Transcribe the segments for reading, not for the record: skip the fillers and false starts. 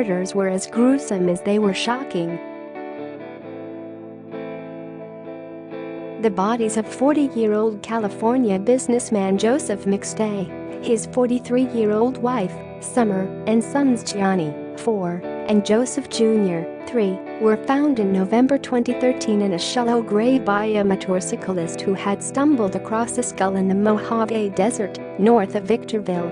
murders were as gruesome as they were shocking. The bodies of 40-year-old California businessman Joseph McStay, his 43-year-old wife, Summer, and sons Gianni, 4, and Joseph Jr., 3, were found in November 2013 in a shallow grave by a motorcyclist who had stumbled across a skull in the Mojave Desert, north of Victorville.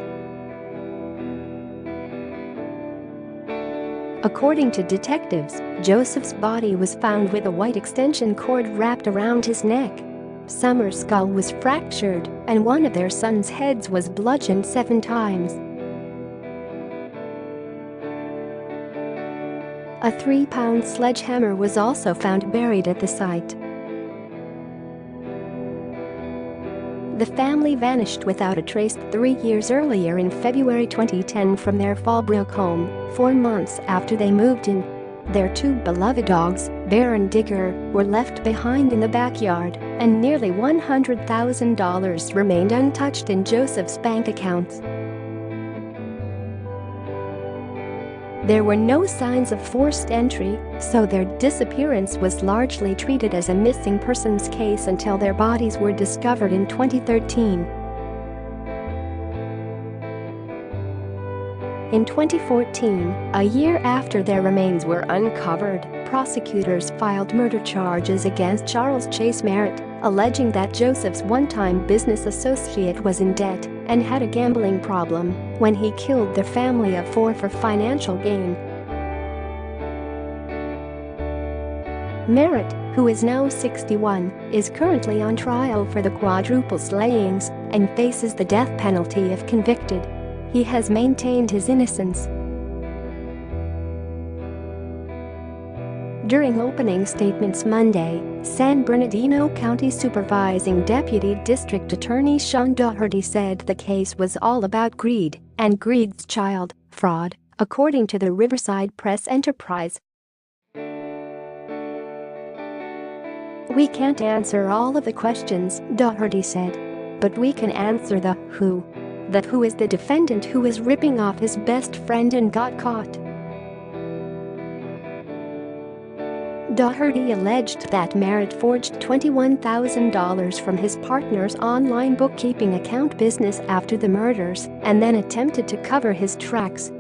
According to detectives, Joseph's body was found with a white extension cord wrapped around his neck. Summer's skull was fractured, and one of their sons' heads was bludgeoned 7 times. A 3-pound sledgehammer was also found buried at the site. The family vanished without a trace 3 years earlier in February 2010 from their Fallbrook home, 4 months after they moved in. Their 2 beloved dogs, Bear and Digger, were left behind in the backyard, and nearly $100,000 remained untouched in Joseph's bank accounts. There were no signs of forced entry, so their disappearance was largely treated as a missing persons case until their bodies were discovered in 2013. In 2014, a year after their remains were uncovered, prosecutors filed murder charges against Charles Chase Merritt, alleging that Joseph's one-time business associate was in debt and had a gambling problem when he killed their family of 4 for financial gain. Merritt, who is now 61, is currently on trial for the quadruple slayings and faces the death penalty if convicted. He has maintained his innocence. During opening statements Monday, San Bernardino County Supervising Deputy District Attorney Sean Doherty said the case was all about greed and greed's child, fraud, according to the Riverside Press Enterprise. "We can't answer all of the questions," Doherty said. "But we can answer the who. The who is the defendant who is ripping off his best friend and got caught." Doherty alleged that Merritt forged $21,000 from his partner's online bookkeeping account business after the murders and then attempted to cover his tracks.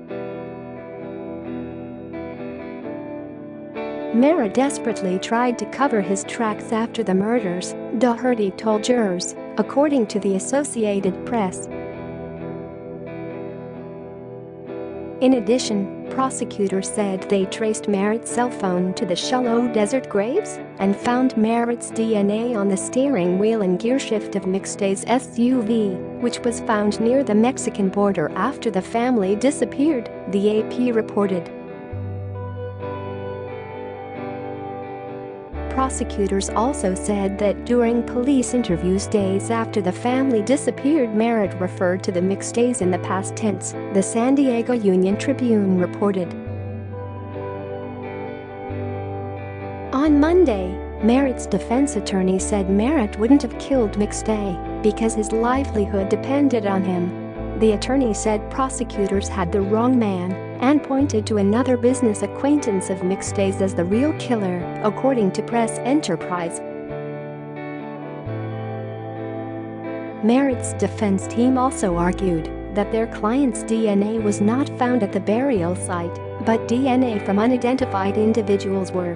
Merritt desperately tried to cover his tracks after the murders, Doherty told jurors, according to the Associated Press. In addition, prosecutors said they traced Merritt's cell phone to the shallow desert graves and found Merritt's DNA on the steering wheel and gearshift of McStay's SUV, which was found near the Mexican border after the family disappeared, the AP reported. Prosecutors also said that during police interviews days after the family disappeared, Merritt referred to the McStays in the past tense, the San Diego Union-Tribune reported. On Monday, Merritt's defense attorney said Merritt wouldn't have killed McStay because his livelihood depended on him. The attorney said prosecutors had the wrong man and pointed to another business acquaintance of McStay's as the real killer, according to Press Enterprise. Merritt's defense team also argued that their client's DNA was not found at the burial site, but DNA from unidentified individuals were.